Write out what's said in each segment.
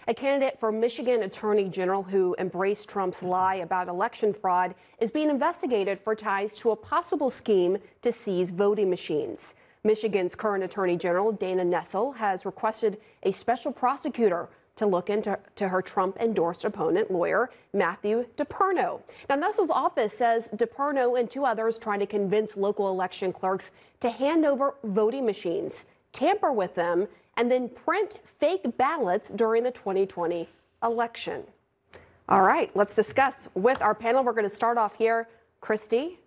A candidate for Michigan Attorney General who embraced Trump's lie about election fraud is being investigated for ties to a possible scheme to seize voting machines. Michigan's current Attorney General, Dana Nessel, has requested a special prosecutor to look into her Trump-endorsed opponent, lawyer Matthew DePerno. Now, Nessel's office says DePerno and two others tried to convince local election clerks to hand over voting machines, tamper with them, and then print fake ballots during the 2020 election. All right, let's discuss with our panel. We're going to start off here. Christy,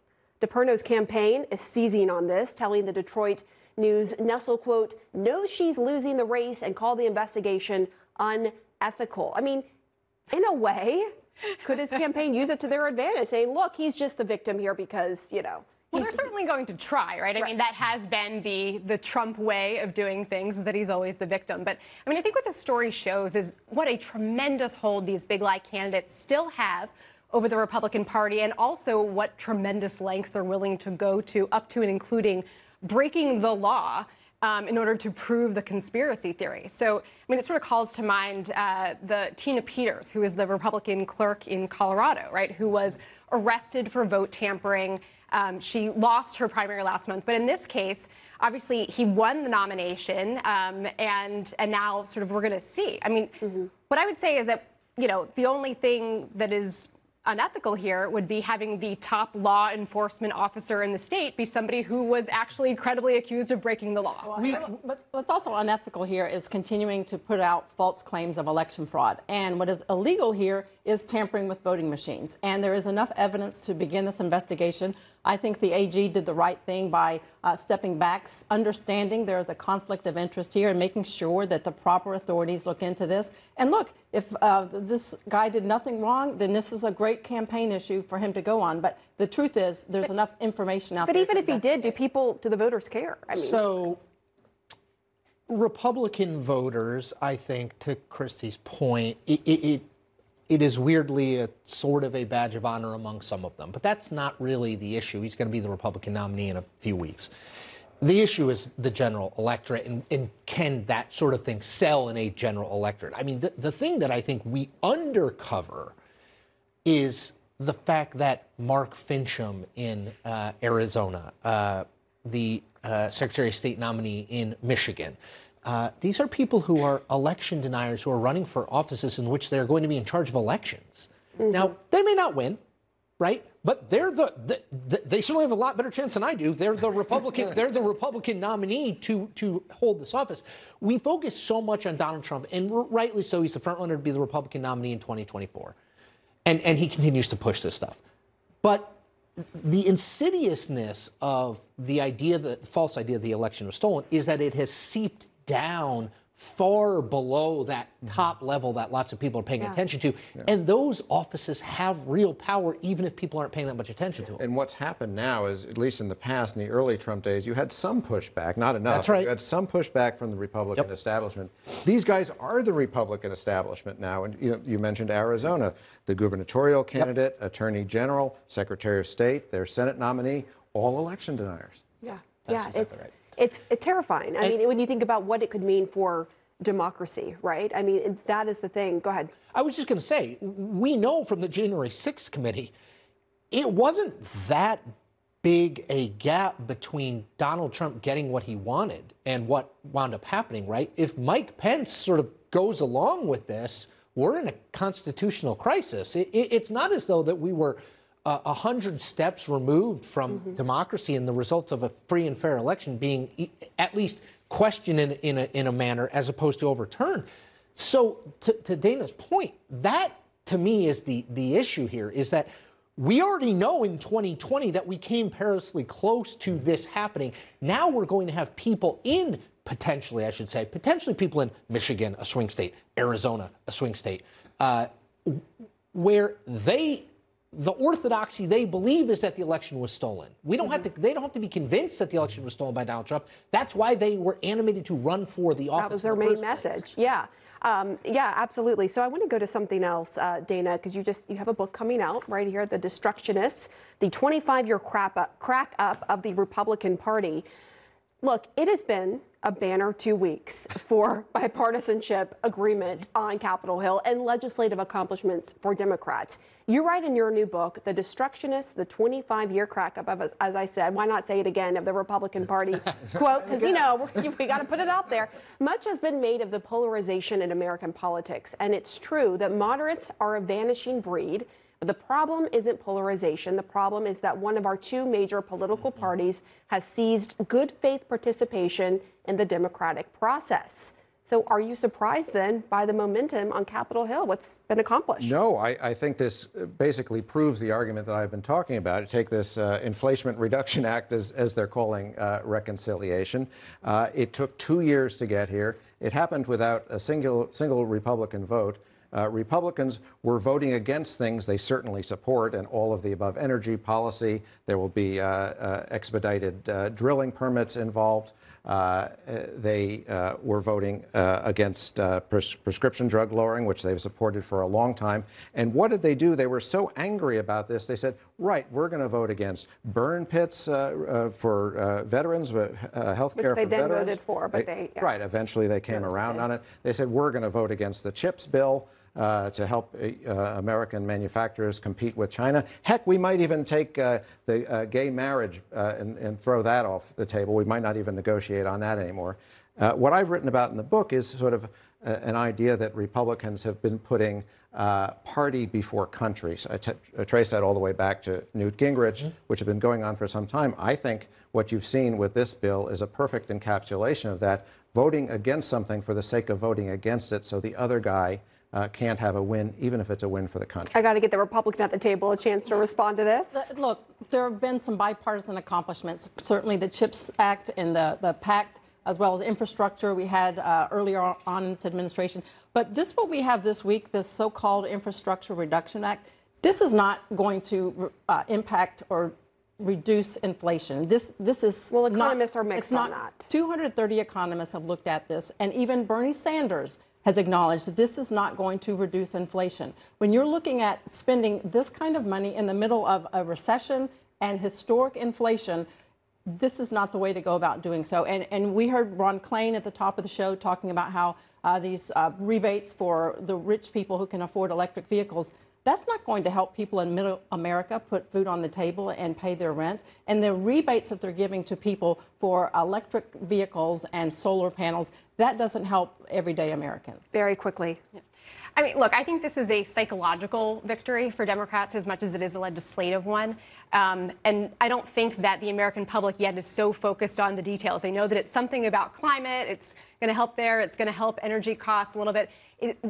DePerno's campaign is seizing on this, telling the Detroit News Nessel, quote, knows she's losing the race and called the investigation unethical. I mean, in a way, could his campaign use it to their advantage, saying, look, he's just the victim here because, you know. Well, they're certainly going to try, right? I mean, that has been the Trump way of doing things, is that he's always the victim. But, I mean, I think what the story shows is what a tremendous hold these big lie candidates still have over the Republican Party, and also what tremendous lengths they're willing to go to, up to and including breaking the law in order to prove the conspiracy theory. So, I mean, it sort of calls to mind the Tina Peters, who is the Republican clerk in Colorado, right, who was arrested for vote tampering. She lost her primary last month, but in this case, obviously, he won the nomination, and now sort of we're going to see. I mean, what I would say is that, you know, the only thing that is unethical here would be having the top law enforcement officer in the state be somebody who was actually credibly accused of breaking the law. But what's also unethical here is continuing to put out false claims of election fraud. And what is illegal here is tampering with voting machines. And there is enough evidence to begin this investigation. I think the AG did the right thing by stepping back, understanding there is a conflict of interest here, and making sure that the proper authorities look into this. And look, if this guy did nothing wrong, then this is a great campaign issue for him to go on. But the truth is, there's enough information out there. But even if he did, do the voters care? I mean, so Republican voters, I think, to Christy's point, it is weirdly a sort of a badge of honor among some of them. But that's not really the issue. He's going to be the Republican nominee in a few weeks. The issue is the general electorate, and can that sort of thing sell in a general electorate? I mean, the thing that I think we undercover is the fact that Mark Fincham in Arizona, the Secretary of State nominee in Michigan, these are people who are election deniers who are running for offices in which they're going to be in charge of elections. Now, they may not win, right? But they're they certainly have a lot better chance than I do. They're the Republican. They're the Republican nominee to hold this office. We focus so much on Donald Trump, and rightly so. He's the front runner to be the Republican nominee in 2024, and he continues to push this stuff. But the insidiousness of the idea, the false idea the election was stolen, is that it has seeped down far below that top level that lots of people are paying attention to. And those offices have real power, even if people aren't paying that much attention to them. And what's happened now is, at least in the past, in the early Trump days, you had some pushback, not enough. That's right. You had some pushback from the Republican establishment. These guys are the Republican establishment now. And you mentioned Arizona, the gubernatorial candidate, Attorney General, Secretary of State, their Senate nominee, all election deniers. That's exactly right. It's terrifying. I mean, when you think about what it could mean for democracy, right? I mean, that is the thing. Go ahead. I was just going to say, we know from the January 6th committee, it wasn't that big a gap between Donald Trump getting what he wanted and what wound up happening, right? If Mike Pence sort of goes along with this, we're in a constitutional crisis. It's not as though that we were 100 steps removed from democracy and the results of a free and fair election being at least questioned in a manner as opposed to overturned. So to Dana's point, that to me is the issue here, is that we already know in 2020 that we came perilously close to this happening. Now we're going to have people potentially people in Michigan, a swing state, Arizona, a swing state, where the orthodoxy they believe is that the election was stolen. We don't have to. They don't have to be convinced that the election was stolen by Donald Trump. That's why they were animated to run for the office. That was their main message. Yeah, absolutely. So I want to go to something else, Dana, because you have a book coming out right here, The Destructionists, the 25-year crack up of the Republican Party. Look, it has been a banner 2 weeks for bipartisanship agreement on Capitol Hill and legislative accomplishments for Democrats. You write in your new book, The Destructionists, the 25-year crack-up of, as I said, why not say it again, of the Republican Party, quote, because, you know, we got to put it out there. Much has been made of the polarization in American politics, and it's true that moderates are a vanishing breed. But the problem isn't polarization. The problem is that one of our two major political parties has seized good faith participation in the democratic process. So are you surprised then by the momentum on Capitol Hill? What's been accomplished? No, I think this basically proves the argument that I've been talking about. You take this Inflation Reduction Act, as they're calling reconciliation. It took 2 years to get here. It happened without a single Republican vote. Republicans were voting against things they certainly support, and all of the above energy policy. There will be expedited drilling permits involved. They were voting against prescription drug lowering, which they've supported for a long time. And what did they do? They were so angry about this, they said, right, we're going to vote against burn pits for veterans, health care for veterans. Which they then voted for, but they... Yeah. Right, eventually they came around on it. They said, we're going to vote against the CHIPS bill to help American manufacturers compete with China. Heck, we might even take the gay marriage and throw that off the table. We might not even negotiate on that anymore. What I've written about in the book is sort of an idea that Republicans have been putting party before country. So I trace that all the way back to Newt Gingrich, which had been going on for some time. I think what you've seen with this bill is a perfect encapsulation of that, voting against something for the sake of voting against it so the other guy can't have a win, even if it's a win for the country. I got to get the Republican at the table a chance to respond to this. Look, there have been some bipartisan accomplishments. Certainly the CHIPS Act and the PACT, as well as infrastructure we had earlier on in this administration. But what we have this week, this so-called Infrastructure Reduction Act, this is not going to impact or reduce inflation. This is well, economists are mixed on that. 230 economists have looked at this, and even Bernie Sanders has acknowledged that this is not going to reduce inflation. When you're looking at spending this kind of money in the middle of a recession and historic inflation, this is not the way to go about doing so. And we heard Ron Klain at the top of the show talking about how these rebates for the rich people who can afford electric vehicles, that's not going to help people in middle America put food on the table and pay their rent. And the rebates that they're giving to people for electric vehicles and solar panels, that doesn't help everyday Americans. Very quickly. Yeah. I mean, look, I think this is a psychological victory for Democrats as much as it is a legislative one. And I don't think that the American public yet is so focused on the details. They know that it's something about climate, it's going to help there, it's going to help energy costs a little bit.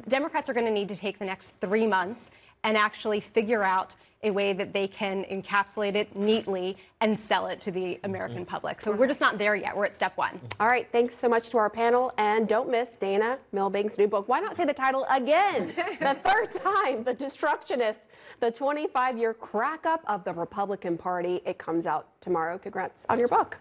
Democrats are going to need to take the next 3 months and actually figure out a way that they can encapsulate it neatly and sell it to the American public. So we're just not there yet. We're at step one. All right. Thanks so much to our panel. And don't miss Dana Milbank's new book. Why not say the title again? The third time, The Destructionists, the 25-year crack-up of the Republican Party. It comes out tomorrow. Congrats on your book.